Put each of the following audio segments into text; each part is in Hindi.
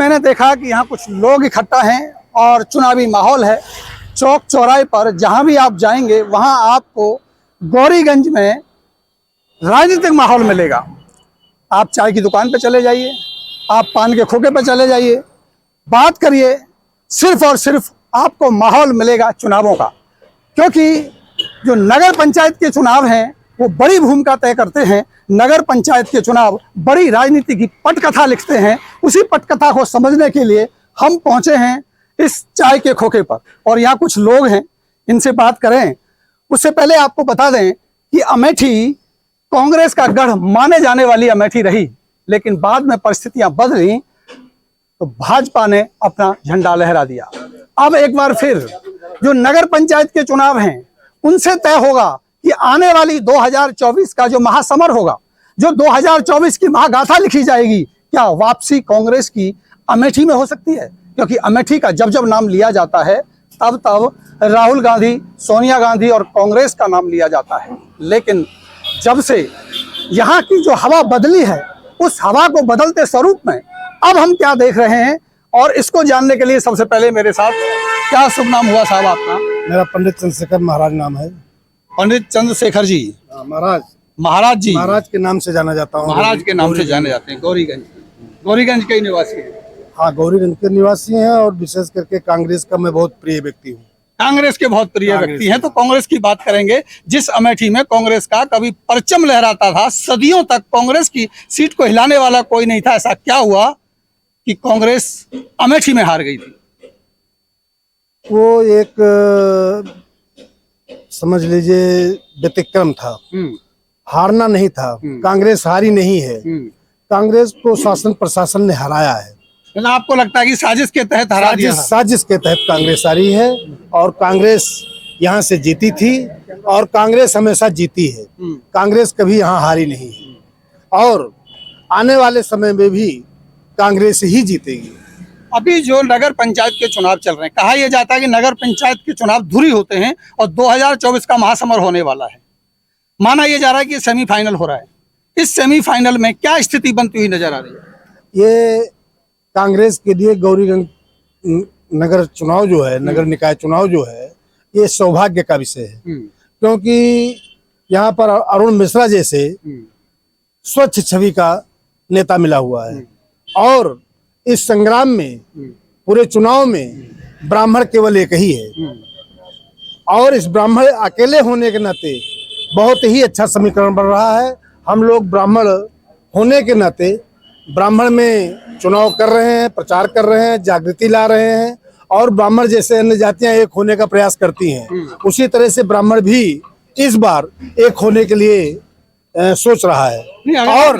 मैंने देखा कि यहाँ कुछ लोग इकट्ठा हैं और चुनावी माहौल है। चौक चौराहे पर जहाँ भी आप जाएंगे वहाँ आपको गौरीगंज में राजनीतिक माहौल मिलेगा। आप चाय की दुकान पर चले जाइए, आप पान के खोखे पर चले जाइए, बात करिए, सिर्फ और सिर्फ आपको माहौल मिलेगा चुनावों का। क्योंकि जो नगर पंचायत के चुनाव हैं वो बड़ी भूमिका तय करते हैं। नगर पंचायत के चुनाव बड़ी राजनीति की पटकथा लिखते हैं। उसी पटकथा को समझने के लिए हम पहुंचे हैं इस चाय के खोखे पर और यहाँ कुछ लोग हैं, इनसे बात करें। उससे पहले आपको बता दें कि अमेठी कांग्रेस का गढ़ माने जाने वाली अमेठी रही, लेकिन बाद में परिस्थितियां बदली तो भाजपा ने अपना झंडा लहरा दिया। अब एक बार फिर जो नगर पंचायत के चुनाव हैं उनसे तय होगा कि आने वाली 2024 का जो महासमर होगा, जो 2024 की महागाथा लिखी जाएगी, क्या वापसी कांग्रेस की अमेठी में हो सकती है? क्योंकि अमेठी का जब जब नाम लिया जाता है तब तब राहुल गांधी, सोनिया गांधी और कांग्रेस का नाम लिया जाता है। लेकिन जब से यहाँ की जो हवा बदली है, उस हवा को बदलते स्वरूप में अब हम क्या देख रहे हैं, और इसको जानने के लिए सबसे पहले मेरे साथ, क्या शुभ नाम हुआ साहब आपका? मेरा पंडित चंद्रशेखर महाराज नाम है। पंडित चंद्रशेखर जी महाराज जी महाराज के नाम से जाना जाता हूँ। महाराज के नाम से जाने जाते हैं। गौरीगंज के निवासी हैं। हाँ, गौरीगंज के निवासी हैं और विशेष करके कांग्रेस का मैं बहुत प्रिय व्यक्ति हूँ। कांग्रेस के बहुत प्रिय व्यक्ति हैं, तो कांग्रेस की बात करेंगे। जिस अमेठी में कांग्रेस का कभी परचम लहराता था, सदियों तक कांग्रेस की सीट को हिलाने वाला कोई नहीं था, ऐसा क्या हुआ कि कांग्रेस अमेठी में हार गई थी? वो एक समझ लीजिए व्यतिक्रम था, हारना नहीं था। कांग्रेस हारी नहीं है, कांग्रेस को शासन प्रशासन ने हराया है। आपको लगता है कि साजिश के तहत हरा दिया? साजिश के तहत कांग्रेस हारी है और कांग्रेस यहाँ से जीती थी और कांग्रेस हमेशा जीती है। कांग्रेस कभी यहाँ हारी नहीं है और आने वाले समय में भी कांग्रेस ही जीतेगी। अभी जो नगर पंचायत के चुनाव चल रहे हैं, कहा यह जाता है कि नगर पंचायत के चुनाव धुरी होते हैं और 2024 का महासमर होने वाला है। माना यह जा रहा है कि सेमीफाइनल हो रहा है। इस सेमीफाइनल में क्या स्थिति बनती हुई नजर आ रही है? ये कांग्रेस के लिए गौरीगंज नगर चुनाव जो है, नगर निकाय चुनाव जो है, ये सौभाग्य का विषय है। क्योंकि यहाँ पर अरुण मिश्रा जैसे स्वच्छ छवि का नेता मिला हुआ है और इस संग्राम में, पूरे चुनाव में ब्राह्मण केवल एक ही है और इस ब्राह्मण अकेले होने के नाते बहुत ही अच्छा समीकरण बन रहा है। हम लोग ब्राह्मण होने के नाते ब्राह्मण में चुनाव कर रहे हैं, प्रचार कर रहे हैं, जागृति ला रहे हैं और ब्राह्मण जैसे अन्य जातियां एक होने का प्रयास करती हैं, उसी तरह से ब्राह्मण भी इस बार एक होने के लिए सोच रहा है। और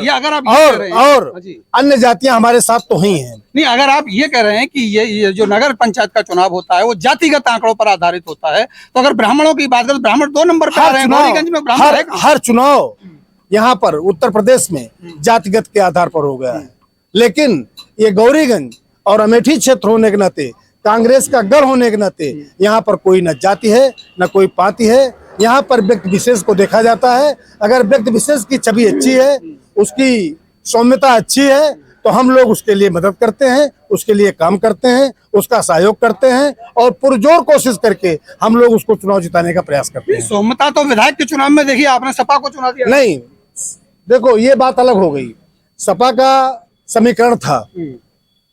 अन्य जातियां हमारे साथ तो ही हैं। नहीं, अगर आप ये कह रहे हैं कि ये जो नगर पंचायत का चुनाव होता है वो जातिगत आंकड़ों पर आधारित होता है, तो अगर ब्राह्मणों की बात करें, ब्राह्मण 2 नंबर पर आ रहे हैं। गौरीगंज में ब्राह्मण है? हर चुनाव यहाँ पर उत्तर प्रदेश में जातिगत के आधार पर हो गया है, लेकिन ये गौरीगंज और अमेठी क्षेत्र होने के नाते, कांग्रेस का गढ़ होने के नाते यहाँ पर कोई न जाति है न कोई पाति है। यहाँ पर व्यक्ति विशेष को देखा जाता है। अगर व्यक्ति विशेष की छवि अच्छी है, उसकी सौम्यता अच्छी है, तो हम लोग उसके लिए मदद करते हैं, उसके लिए काम करते हैं, उसका सहयोग करते हैं और पुरजोर कोशिश करके हम लोग उसको चुनाव जिताने का प्रयास करते हैं। सौम्यता तो विधायक के चुनाव में देखिए, आपने सपा को चुना दिया। नहीं, देखो ये बात अलग हो गई। सपा का समीकरण था,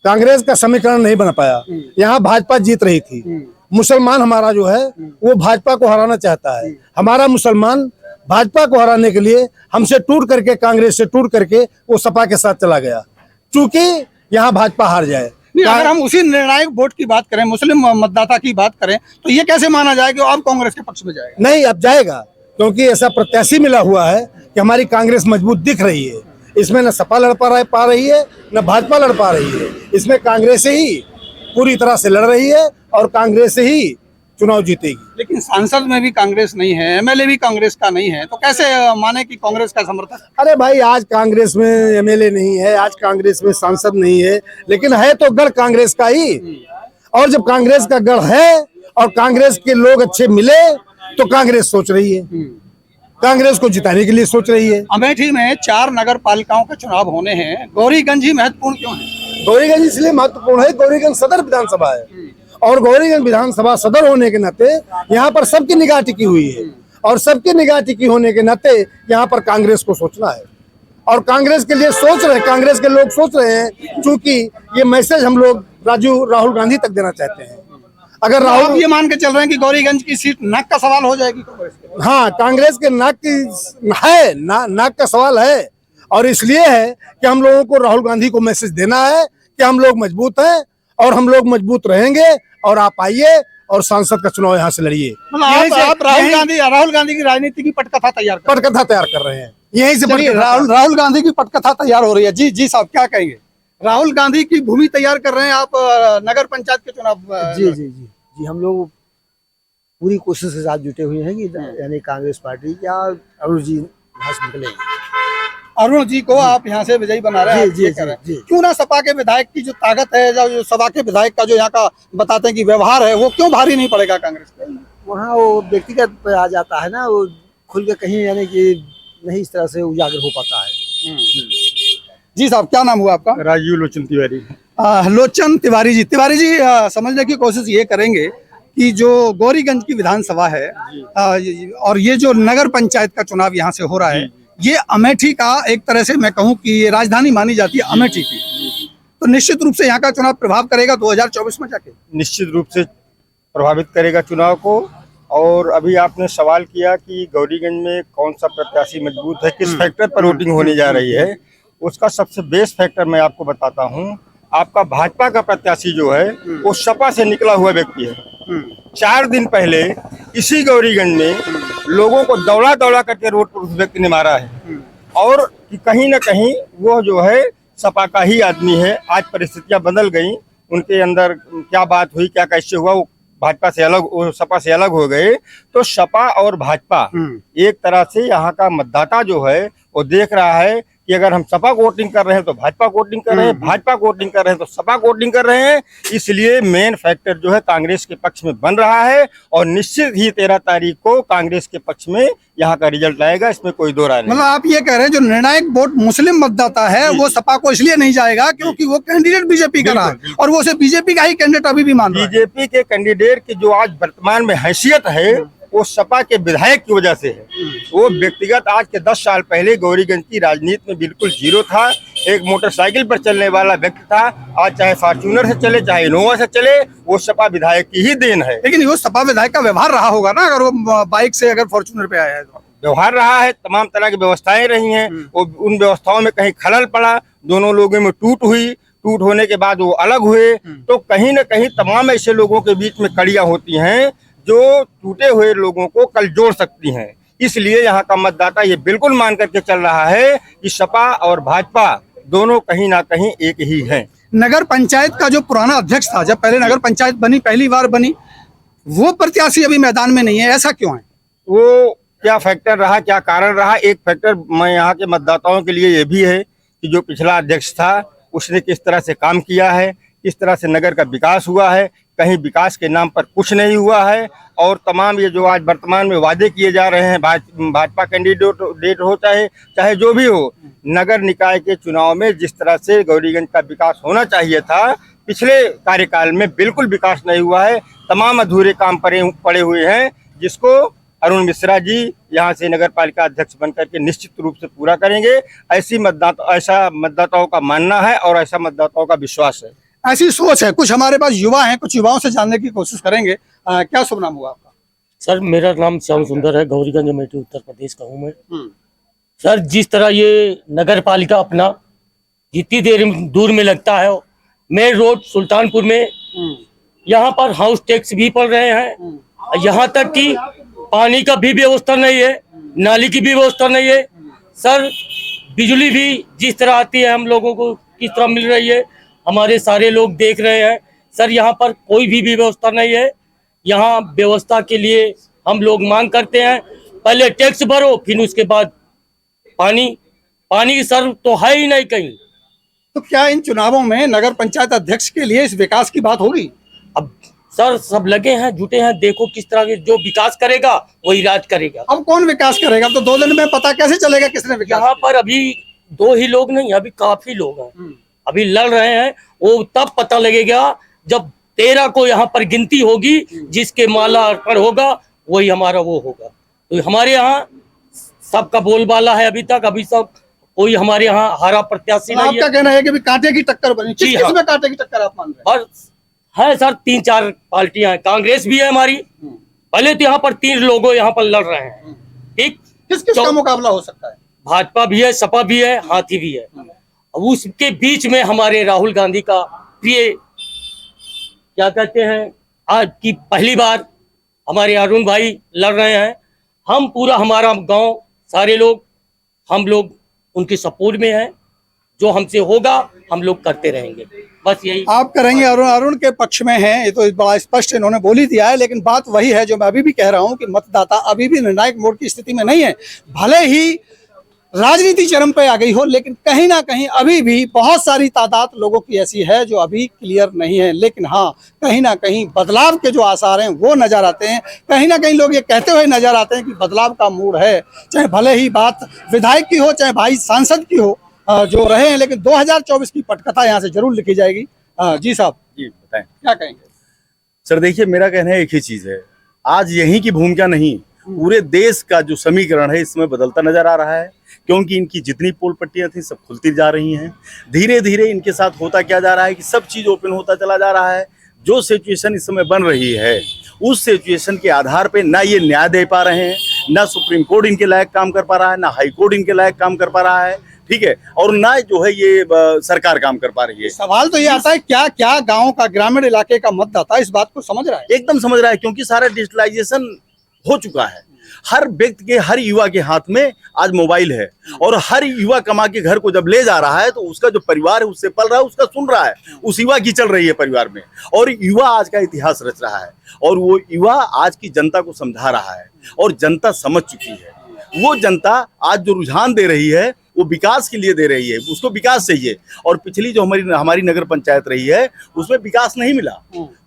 कांग्रेस का समीकरण नहीं बन पाया। यहाँ भाजपा जीत रही थी। मुसलमान हमारा जो है वो भाजपा को हराना चाहता है। हमारा मुसलमान भाजपा को हराने के लिए हमसे टूट करके, कांग्रेस से टूट करके वो सपा के साथ चला गया, क्योंकि यहाँ भाजपा हार जाए। अगर हम उसी निर्णायक वोट की बात करें, मुस्लिम मतदाता की बात करें, तो ये कैसे माना जाए कि अब कांग्रेस के पक्ष में जाएगा? नहीं, अब जाएगा, क्योंकि ऐसा प्रत्याशी मिला हुआ है कि हमारी कांग्रेस मजबूत दिख रही है। इसमें न सपा लड़ पा रही है, न भाजपा लड़ पा रही है। इसमें कांग्रेस ही पूरी तरह से लड़ रही है और कांग्रेस ही चुनाव जीतेगी। लेकिन सांसद में भी कांग्रेस नहीं है, एमएलए भी कांग्रेस का नहीं है, तो कैसे माने कि कांग्रेस का समर्थन? अरे भाई, आज कांग्रेस में एमएलए नहीं है, आज कांग्रेस में सांसद नहीं है, लेकिन है तो गढ़ कांग्रेस का ही। और जब कांग्रेस का गढ़ है और कांग्रेस के लोग अच्छे मिले तो कांग्रेस सोच रही है, कांग्रेस को जिताने के लिए सोच रही है। अमेठी में 4 नगर पालिकाओं के चुनाव होने हैं, गौरीगंज ही महत्वपूर्ण क्यों है? गौरीगंज इसलिए महत्वपूर्ण है, गौरीगंज सदर विधानसभा है और गौरीगंज विधानसभा सदर होने के नाते यहाँ पर सबकी निगाह टिकी हुई है और सबकी निगाह टिकी होने के नाते यहाँ पर कांग्रेस को सोचना है और कांग्रेस के लिए सोच रहे हैं, कांग्रेस के लोग सोच रहे हैं, क्योंकि ये मैसेज हम लोग राहुल गांधी तक देना चाहते हैं। अगर आप राहुल ये मान के चल रहे हैं कि गौरीगंज की सीट नाक का सवाल हो जाएगी कांग्रेस के लिए? हाँ, कांग्रेस के नाक की है नाक का सवाल है और इसलिए है कि हम लोगों को राहुल गांधी को मैसेज देना है कि हम लोग मजबूत हैं और हम लोग मजबूत रहेंगे और आप आइए और सांसद का चुनाव यहाँ से लड़िए। मतलब आप राहुल गांधी की राजनीति की पटकथा तैयार कर रहे हैं, यहीं से राहुल गांधी की पटकथा तैयार हो रही है। जी साहब क्या कहेंगे? राहुल गांधी की भूमि तैयार कर रहे हैं आप नगर पंचायत के चुनाव? जी हम लोग पूरी कोशिश के साथ जुटे हुए हैं कि यानी कांग्रेस पार्टी या अरुण जी यहाँ से निकलेंगे। अरुण जी को आप यहाँ से विजयी बना रहे हैं? जी। क्यों ना सपा के विधायक की जो ताकत है, जो सपा के विधायक का जो यहाँ का बताते हैं कि व्यवहार है, वो क्यों भारी नहीं पड़ेगा कांग्रेस पे? वहाँ वो व्यक्तिगत पे आ जाता है ना, वो खुल के कहीं यानी कि नहीं इस तरह से उजागर हो पाता है। जी साहब क्या नाम हुआ आपका? राजीव लोचन तिवारी। लोचन तिवारी जी समझने की कोशिश ये करेंगे कि जो गौरीगंज की विधानसभा है और ये जो नगर पंचायत का चुनाव यहाँ से हो रहा है, ये अमेठी का एक तरह से मैं कहूँ कि ये राजधानी मानी जाती है अमेठी की, तो निश्चित रूप से यहाँ का चुनाव प्रभाव करेगा 2024 में जाके? निश्चित रूप से प्रभावित करेगा चुनाव को। और अभी आपने सवाल किया कि गौरीगंज में कौन सा प्रत्याशी मजबूत है, किस फैक्टर पर वोटिंग होने जा रही है, उसका सबसे बेस्ट फैक्टर मैं आपको बताता हूँ। आपका भाजपा का प्रत्याशी जो है वो सपा से निकला हुआ व्यक्ति है। 4 दिन पहले इसी गौरीगंज में लोगों को दौड़ा करके रोड पर उस व्यक्ति ने मारा है और कि कहीं ना कहीं वो जो है सपा का ही आदमी है। आज परिस्थितियां बदल गई, उनके अंदर क्या बात हुई, क्या कैसे हुआ, वो भाजपा से अलग, वो सपा से अलग हो गए। तो सपा और भाजपा एक तरह से यहाँ का मतदाता जो है वो देख रहा है कि अगर हम सपा को वोटिंग कर रहे हैं तो भाजपा को वोटिंग कर रहे हैं, भाजपा को वोटिंग कर रहे हैं तो सपा को वोटिंग कर रहे हैं। इसलिए मेन फैक्टर जो है कांग्रेस के पक्ष में बन रहा है और निश्चित ही 13 तारीख को कांग्रेस के पक्ष में यहाँ का रिजल्ट आएगा, इसमें कोई दो राय नहीं। मतलब आप ये कह रहे हैं जो निर्णायक वोट मुस्लिम मतदाता है वो सपा को इसलिए नहीं जाएगा क्योंकि वो कैंडिडेट बीजेपी का रहा और वो सिर्फ बीजेपी का ही कैंडिडेट अभी भी मान रहा है। बीजेपी के कैंडिडेट की जो आज वर्तमान में हैसियत है वो सपा के विधायक की वजह से है। वो व्यक्तिगत आज के 10 साल पहले गौरीगंज की राजनीति में बिल्कुल जीरो था, एक मोटरसाइकिल पर चलने वाला व्यक्ति था। आज चाहे फॉर्च्यूनर से चले चाहे इनोवा से चले, वो सपा विधायक की ही देन है। लेकिन वो सपा विधायक का व्यवहार रहा होगा ना, अगर वो बाइक से अगर फॉर्च्यूनर पे आया है तो व्यवहार रहा है, तमाम तरह की व्यवस्थाएं रही हैं। उन व्यवस्थाओं में कहीं खलल पड़ा, दोनों लोगों में टूट हुई, टूट होने के बाद वो अलग हुए, तो कहीं न कहीं तमाम ऐसे लोगों के बीच में कड़ियां होती हैं जो टूटे हुए लोगों को कल जोड़ सकती हैं। इसलिए यहाँ का मतदाता ये बिल्कुल मान करके चल रहा है कि सपा और भाजपा दोनों कहीं ना कहीं एक ही हैं। नगर पंचायत का जो पुराना अध्यक्ष था, जब पहले नगर पंचायत बनी, पहली बार बनी, वो प्रत्याशी अभी मैदान में नहीं है, ऐसा क्यों है? वो क्या फैक्टर रहा, क्या कारण रहा? एक फैक्टर मैं यहाँ के मतदाताओं के लिए ये भी है कि जो पिछला अध्यक्ष था उसने किस तरह से काम किया है, किस तरह से नगर का विकास हुआ है। कहीं विकास के नाम पर कुछ नहीं हुआ है और तमाम ये जो आज वर्तमान में वादे किए जा रहे हैं, भाजपा कैंडिडेट हो चाहे जो भी हो, नगर निकाय के चुनाव में जिस तरह से गौरीगंज का विकास होना चाहिए था, पिछले कार्यकाल में बिल्कुल विकास नहीं हुआ है। तमाम अधूरे काम पड़े हुए हैं, जिसको अरुण मिश्रा जी यहाँ से नगर पालिका अध्यक्ष बनकर के निश्चित रूप से पूरा करेंगे। ऐसा मतदाताओं का मानना है और ऐसा मतदाताओं का विश्वास है, ऐसी सोच है। कुछ हमारे पास युवा हैं, कुछ युवाओं से जानने की कोशिश करेंगे। क्या शुभ नाम हुआ आपका? सर मेरा नाम श्याम सुंदर है, गौरीगंज अमेठी उत्तर प्रदेश का हूँ मैं। सर जिस तरह ये नगर पालिका अपना जितनी देर दूर में लगता है, मेन रोड सुल्तानपुर में, यहाँ पर हाउस टैक्स भी पड़ रहे हैं, यहाँ तक कि पानी का भी व्यवस्था नहीं है, नाली की भी व्यवस्था नहीं है। सर बिजली भी जिस तरह आती है हम लोगों को किस तरह मिल रही है, हमारे सारे लोग देख रहे हैं। सर यहाँ पर कोई भी व्यवस्था नहीं है। यहाँ व्यवस्था के लिए हम लोग मांग करते हैं, पहले टैक्स भरो फिर उसके बाद पानी सर तो है ही नहीं कहीं। तो क्या इन चुनावों में नगर पंचायत अध्यक्ष के लिए इस विकास की बात होगी? अब सर सब लगे हैं, जुटे हैं, देखो किस तरह के जो विकास करेगा वही राज करेगा। अब कौन विकास करेगा? अब तो 2 दिन में पता कैसे चलेगा किसने विकास? यहाँ पर अभी 2 ही लोग नहीं, अभी काफी लोग हैं। अभी लड़ रहे हैं, वो तब पता लगेगा जब 13 को यहाँ पर गिनती होगी, जिसके माला अर्पण होगा वही हमारा वो होगा। तो हमारे यहाँ सबका बोलबाला है अभी तक, अभी सब कोई हमारे यहाँ हारा प्रत्याशी नहीं आपका है। कहना है कि भी कांटे की टक्कर बनी, जी किस हाँ। में कांटे की टक्कर आप मान रहे हैं? बस है सर, 3-4 पार्टियां हैं, कांग्रेस भी है हमारी। पहले तो यहाँ पर 3 लोगों यहाँ पर लड़ रहे हैं, ठीक। किस किस का मुकाबला हो सकता है? भाजपा भी है, सपा भी है, हाथी भी है। अब उसके बीच में हमारे राहुल गांधी का प्रिय, क्या कहते हैं, आज की पहली बार हमारे अरुण भाई लड़ रहे हैं। हम पूरा, हमारा गांव, सारे लोग, हम लोग उनके सपोर्ट में हैं। जो हमसे होगा हम लोग करते रहेंगे, बस यही। आप करेंगे, अरुण के पक्ष में हैं, ये तो बड़ा स्पष्ट इन्होंने बोल ही दिया है। लेकिन बात वही है जो मैं अभी भी कह रहा हूं कि मतदाता अभी भी निर्णायक मोड़ की स्थिति में नहीं है। भले ही राजनीति चरम पे आ गई हो, लेकिन कहीं ना कहीं अभी भी बहुत सारी तादाद लोगों की ऐसी है जो अभी क्लियर नहीं है। लेकिन हाँ, कहीं ना कहीं बदलाव के जो आसार हैं वो नजर आते हैं। कहीं ना कहीं लोग ये कहते हुए नजर आते हैं कि बदलाव का मूड है। चाहे भले ही बात विधायक की हो, चाहे भाई सांसद की हो, जो रहे हैं, लेकिन 2024 की पटकथा यहाँ से जरूर लिखी जाएगी। जी साहब, जी बताएं। क्या कहेंगे? सर देखिए, मेरा कहना है एक ही चीज है, आज यहीं की भूमिका नहीं, पूरे देश का जो समीकरण है इसमें बदलता नजर आ रहा है। क्योंकि इनकी जितनी पोल पट्टियां थी सब खुलती जा रही हैं। धीरे धीरे इनके साथ होता क्या जा रहा है कि सब चीज ओपन होता चला जा रहा है। जो सिचुएशन इस समय बन रही है, उस सिचुएशन के आधार पे ना ये न्याय दे पा रहे हैं, ना सुप्रीम कोर्ट इनके लायक काम कर पा रहा है, ना हाई कोर्ट इनके लायक काम कर पा रहा है, ठीक है, और ना जो है ये सरकार काम कर पा रही है। सवाल तो ये आता है, क्या क्या गांव का, ग्रामीण इलाके का मतदाता इस बात को समझ रहा है? एकदम समझ रहा है, क्योंकि सारा डिजिटलाइजेशन हो चुका है। हर व्यक्ति के, हर युवा के हाथ में आज मोबाइल है, और हर युवा कमा के घर को जब ले जा रहा है तो उसका जो परिवार है उससे पल रहा है, उसका सुन रहा है, उस युवा की चल रही है परिवार में, और युवा आज का इतिहास रच रहा है, और वो युवा आज की जनता को समझा रहा है, और जनता समझ चुकी है। वो जनता आज जो रुझान दे रही है वो विकास के लिए दे रही है, उसको विकास चाहिए। और पिछली जो हमारी नगर पंचायत रही है उसमें विकास नहीं मिला,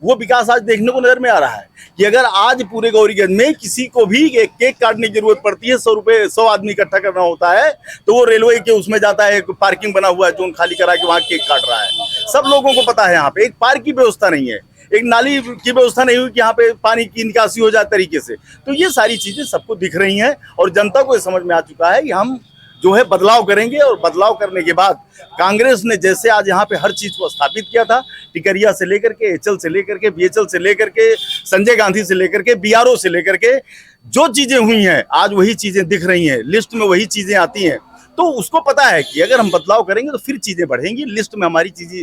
वो विकास आज देखने को नजर में आ रहा है कि अगर आज पूरे गौरीगंज में किसी को भी एक केक काटने की जरूरत पड़ती है, 100 रुपए 100 आदमी इकट्ठा करना होता है, तो वो रेलवे के उसमें जाता है, एक पार्किंग बना हुआ है जोन खाली करा के वहाँ केक काट रहा है। सब लोगों को पता है यहाँ पे एक पार्क की व्यवस्था नहीं है, एक नाली की व्यवस्था नहीं हुई कि यहाँ पे पानी की निकासी हो जाए तरीके से। तो ये सारी चीजें सबको दिख रही हैं, और जनता को ये समझ में आ चुका है कि हम जो है बदलाव करेंगे। और बदलाव करने के बाद कांग्रेस ने जैसे आज यहाँ पे हर चीज को स्थापित किया था, टिकरिया से लेकर के, एचएल से लेकर के, बीएचएल से लेकर के, संजय गांधी से लेकर के, बीआरओ से लेकर के, जो चीजें हुई हैं आज वही चीजें दिख रही हैं, लिस्ट में वही चीजें आती हैं। तो उसको पता है कि अगर हम बदलाव करेंगे तो फिर चीजें बढ़ेंगी, लिस्ट में हमारी चीजें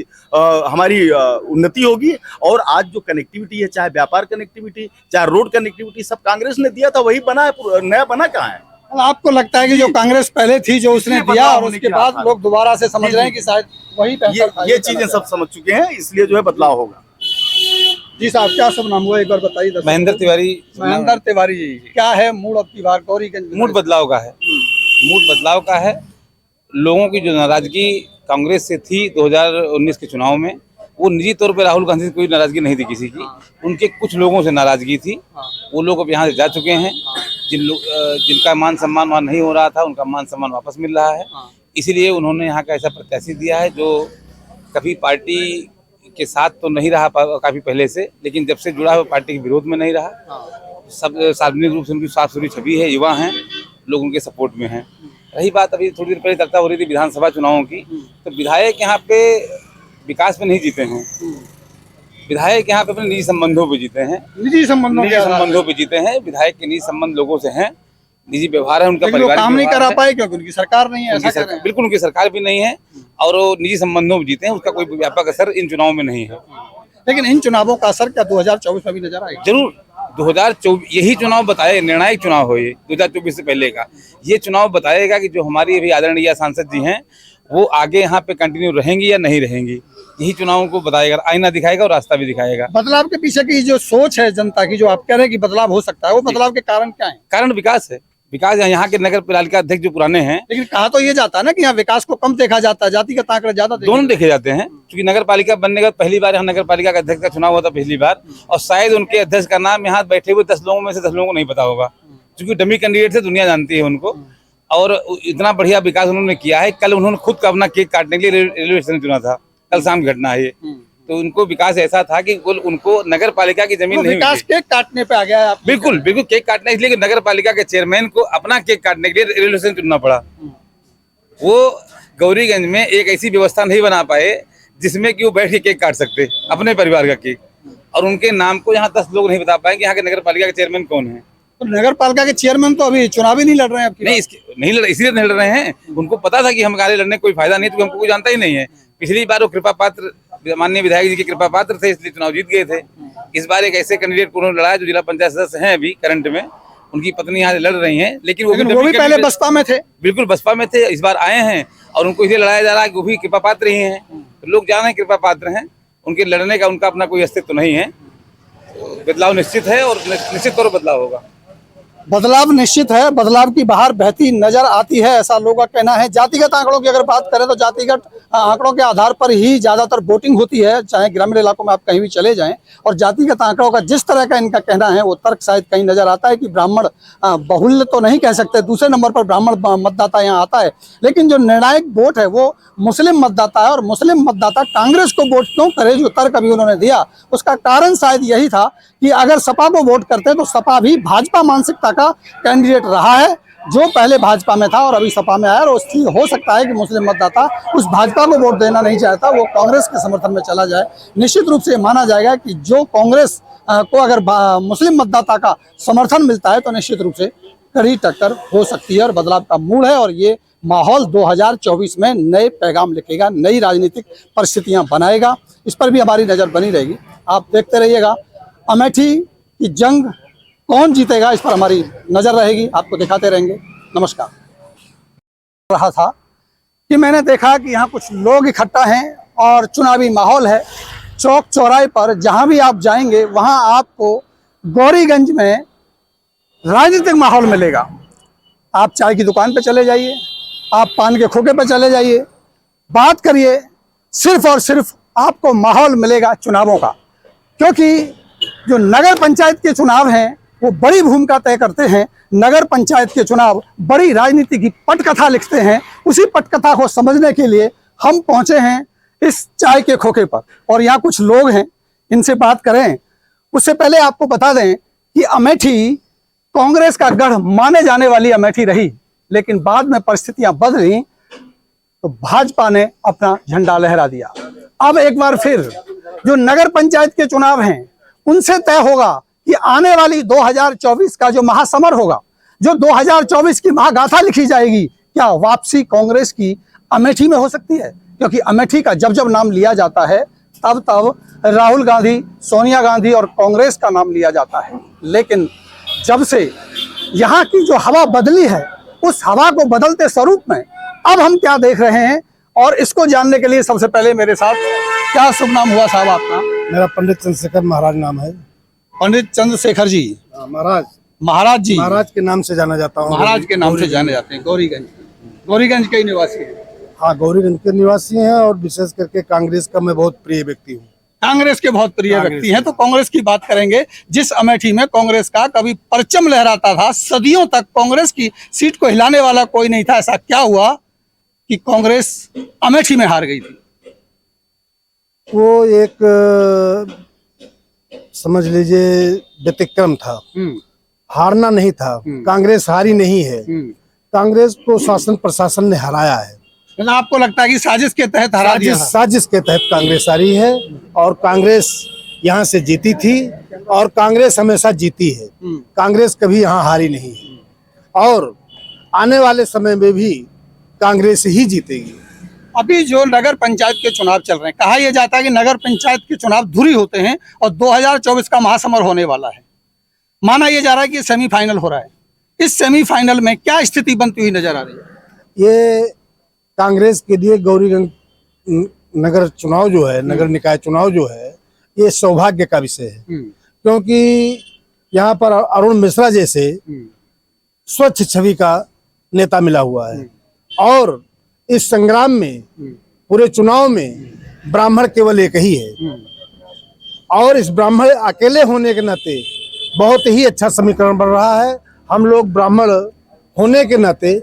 हमारी उन्नति होगी। और आज जो कनेक्टिविटी है, चाहे व्यापार कनेक्टिविटी, चाहे रोड कनेक्टिविटी, सब कांग्रेस ने दिया था, वही बना है, नया बना कहाँ है? आपको लगता है कि जो कांग्रेस पहले थी जो उसने दिया, और उसके बाद लोग दोबारा से समझ रहे हैं कि शायद वही बेहतर था? ये चीजें सब समझ चुके हैं, इसलिए जो है बदलाव होगा। जी साहब, क्या सब नाम हुआ, एक बार बताइए। महेंद्र तिवारी। महेंद्र तिवारी जी, क्या है मूड अब की बार गौरीगंज में? मूड बदलाव का है, मूड बदलाव का है। लोगों की जो नाराजगी कांग्रेस से थी 2019 के चुनाव में, वो निजी तौर पे राहुल गांधी से कोई नाराजगी नहीं थी किसी की, उनके कुछ लोगों से नाराजगी थी। वो लोग अब यहाँ से जा चुके हैं। जिनका मान सम्मान वहाँ नहीं हो रहा था, उनका मान सम्मान वापस मिल रहा है। इसीलिए उन्होंने यहाँ का ऐसा प्रत्याशी दिया है जो कभी पार्टी के साथ तो नहीं रहा काफी पहले से, लेकिन जब से जुड़ा है वो पार्टी के विरोध में नहीं रहा। सब सार्वजनिक रूप से उनकी साफ सुथरी छवि है, युवा हैं, लोग उनके सपोर्ट में हैं। रही बात अभी थोड़ी देर पहले चर्चा हो रही थी विधानसभा चुनावों की, तो विधायक यहाँ पे विकास में नहीं जीते हैं, विधायक यहाँ पे अपने निजी संबंधों पे जीते हैं, निजी संबंधों पे जीते हैं। विधायक के निजी संबंध लोगों से हैं, निजी व्यवहार है उनका, परिवार काम नहीं करा पाए क्योंकि उनकी सरकार नहीं है, ऐसा कह रहे हैं। बिल्कुल उनकी सरकार भी नहीं है, और वो निजी संबंधों में जीते हैं, उसका कोई व्यापक असर इन चुनाव में नहीं है। लेकिन इन चुनावों का असर क्या 2024 में भी नजर आएगा? जरूर 2024 यही चुनाव बताए, निर्णायक चुनाव हो ये 2024 से पहले का, ये चुनाव बताएगा कि जो हमारी अभी आदरणीय सांसद जी हैं वो आगे यहाँ पे कंटिन्यू रहेंगी या नहीं रहेंगी। यही चुनावों को बताएगा, आईना दिखाएगा और रास्ता भी दिखाएगा। बदलाव के पीछे की जो सोच है जनता की, जो आप कह रहे हैं कि बदलाव हो सकता है, वो बदलाव के कारण क्या है? कारण विकास है, विकास यहाँ के नगर पालिका अध्यक्ष जो पुराने हैं, लेकिन कहा तो ये जाता है ना कि यहाँ विकास को कम देखा जाता है, जातिगत आंकड़े ज्यादा दोनों देखे जाते हैं। क्योंकि नगर पालिका बनने का पहली बार यहाँ नगर पालिका का अध्यक्ष का चुनाव हुआ था पिछली बार, और शायद उनके अध्यक्ष का नाम यहाँ बैठे हुए 10 लोगों में से 10 लोगों को नहीं पता होगा, क्योंकि डमी कैंडिडेट से दुनिया जानती है उनको। और इतना बढ़िया विकास उन्होंने किया है। कल उन्होंने खुद का अपना केक काटने के लिए रेलवे स्टेशन चुना था। कल शाम की घटना है ये। तो उनको विकास ऐसा था कि उनको नगर पालिका की जमीन नहीं विकास मिली। केक काटने पे आ गया है आप। बिल्कुल बिल्कुल केक काटना, इसलिए कि नगर पालिका के चेयरमैन को अपना केक काटने के लिए रेलवे स्टेशन चुनना पड़ा। वो गौरीगंज में एक ऐसी व्यवस्था नहीं बना पाए जिसमें कि वो बैठ के केक काट सकते अपने परिवार का केक, और उनके नाम को यहाँ 10 लोग नहीं बता पाए कि यहाँ के नगर पालिका के चेयरमैन कौन है। तो नगर पालिका के चेयरमैन तो अभी चुनाव ही नहीं लड़ रहे हैं आपकी नहीं नहीं लड़, इसलिए नहीं लड़ रहे हैं, उनको पता था कि हम आगे लड़ने कोई फायदा नहीं, तो हमको कोई जानता ही नहीं है। पिछली बार वो कृपा पात्र माननीय विधायक जी के कृपा पात्र थे, इसलिए चुनाव जीत गए थे। इस बार एक ऐसे कैंडिडेट को उन्होंने लड़ाया जो जिला पंचायत सदस्य हैं अभी करंट में, उनकी पत्नी यहाँ लड़ रही हैं, लेकिन वो भी पहले बसपा में थे। बिल्कुल बसपा में थे, इस बार आए हैं और उनको इसलिए लड़ाया जा रहा है कि वो भी कृपा पात्र ही हैं। तो लोग जान रहे हैं कृपा पात्र हैं, उनके लड़ने का उनका अपना कोई अस्तित्व नहीं है। तो बदलाव निश्चित है और निश्चित तौर पर बदलाव होगा। बदलाव निश्चित है, बदलाव की बहार बहती नजर आती है, ऐसा लोगों का कहना है। जातिगत आंकड़ों की अगर बात करें तो जातिगत आंकड़ों के आधार पर ही ज्यादातर वोटिंग होती है, चाहे ग्रामीण इलाकों में आप कहीं भी चले जाएं। और जातिगत आंकड़ों का जिस तरह का इनका कहना है वो तर्क शायद कहीं नजर आता है कि ब्राह्मण बहुल्य तो नहीं कह सकते, दूसरे नंबर पर ब्राह्मण मतदाता यहाँ आता है, लेकिन जो निर्णायक वोट है वो मुस्लिम मतदाता है। और मुस्लिम मतदाता कांग्रेस को वोट क्यों करे, जो तर्क अभी उन्होंने दिया उसका कारण शायद यही था कि अगर सपा को वोट करते तो सपा भी भाजपा मानसिकता का कैंडिडेट रहा है, जो पहले भाजपा में था और अभी सपा में आया। और उसलिए हो सकता है कि मुस्लिम मतदाता उस भाजपा को वोट देना नहीं चाहता, वो कांग्रेस के समर्थन में चला जाए। निश्चित रूप से माना जाएगा कि जो कांग्रेस को अगर मुस्लिम मतदाता का समर्थन मिलता है तो निश्चित रूप से कड़ी टक्कर हो सकती है और बदलाव का मूड है। और ये माहौल 2024 में नए पैगाम लिखेगा, नई राजनीतिक परिस्थितियां बनाएगा। इस पर भी हमारी नजर बनी रहेगी, आप देखते रहिएगा। अमेठी की जंग कौन जीतेगा इस पर हमारी नजर रहेगी, आपको दिखाते रहेंगे। नमस्कार। रहा था कि मैंने देखा कि यहाँ कुछ लोग इकट्ठा हैं और चुनावी माहौल है। चौक चौराहे पर जहाँ भी आप जाएंगे वहाँ आपको गौरीगंज में राजनीतिक माहौल मिलेगा। आप चाय की दुकान पे चले जाइए, आप पान के खोखे पे चले जाइए, बात करिए, सिर्फ और सिर्फ आपको माहौल मिलेगा चुनावों का। क्योंकि जो नगर पंचायत के चुनाव हैं वो बड़ी भूमिका तय करते हैं। नगर पंचायत के चुनाव बड़ी राजनीति की पटकथा लिखते हैं। उसी पटकथा को समझने के लिए हम पहुंचे हैं इस चाय के खोखे पर और यहाँ कुछ लोग हैं, इनसे बात करें। उससे पहले आपको बता दें कि अमेठी कांग्रेस का गढ़ माने जाने वाली अमेठी रही, लेकिन बाद में परिस्थितियां बदली तो भाजपा ने अपना झंडा लहरा दिया। अब एक बार फिर जो नगर पंचायत के चुनाव हैं उनसे तय होगा कि आने वाली 2024 का जो महासमर होगा, जो 2024 की महागाथा लिखी जाएगी, क्या वापसी कांग्रेस की अमेठी में हो सकती है? क्योंकि अमेठी का जब जब नाम लिया जाता है तब तब राहुल गांधी, सोनिया गांधी और कांग्रेस का नाम लिया जाता है। लेकिन जब से यहाँ की जो हवा बदली है, उस हवा को बदलते स्वरूप में अब हम क्या देख रहे हैं, और इसको जानने के लिए सबसे पहले मेरे साथ, क्या शुभ नाम हुआ साहब आपका? मेरा पंडित चंद्रशेखर महाराज नाम है। पंडित चंद्रशेखर जी। महाराज महाराज जी, महाराज के नाम से जाना जाता हूँ। महाराज के नाम से जाने जाते हैं। गौरीगंज के निवासी हैं। हाँ, गौरीगंज के निवासी हैं और विशेष करके कांग्रेस का मैं बहुत प्रिय व्यक्ति हूँ। कांग्रेस के बहुत प्रिय व्यक्ति हैं, तो कांग्रेस की बात करेंगे। जिस अमेठी में कांग्रेस का कभी परचम लहराता था, सदियों तक कांग्रेस की सीट को हिलाने वाला कोई नहीं था, ऐसा क्या हुआ कि कांग्रेस अमेठी में हार गई थी? वो एक समझ लीजिए व्यतिक्रम था, हारना नहीं था। कांग्रेस हारी नहीं है, कांग्रेस को शासन प्रशासन ने हराया है। मतलब आपको लगता है कि साजिश के तहत हरा दिया? साजिश के तहत कांग्रेस हारी है और कांग्रेस यहाँ से जीती थी और कांग्रेस हमेशा जीती है। कांग्रेस कभी यहाँ हारी नहीं है और आने वाले समय में भी कांग्रेस ही जीतेगी। अभी जो नगर पंचायत के चुनाव चल रहे हैं, कहा यह जाता है कि नगर पंचायत के चुनाव धुरी होते हैं और 2024 का महासमर होने वाला है। माना यह जा रहा है कि सेमीफाइनल हो रहा है। इस सेमीफाइनल में क्या स्थिति बनती हुई नजर आ रही है? ये कांग्रेस के लिए गौरीगंज नगर चुनाव जो है, नगर निकाय चुनाव जो है, ये सौभाग्य का विषय है। क्योंकि यहाँ पर अरुण मिश्रा जैसे स्वच्छ छवि का नेता मिला हुआ है और इस संग्राम में, पूरे चुनाव में ब्राह्मण केवल एक ही है और इस ब्राह्मण अकेले होने के नाते बहुत ही अच्छा समीकरण बन रहा है। हम लोग ब्राह्मण होने के नाते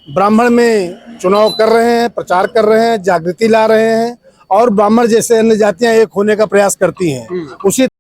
ब्राह्मण में चुनाव कर रहे हैं, प्रचार कर रहे हैं, जागृति ला रहे हैं और ब्राह्मण जैसे अन्य जातियां एक होने का प्रयास करती हैं, उसी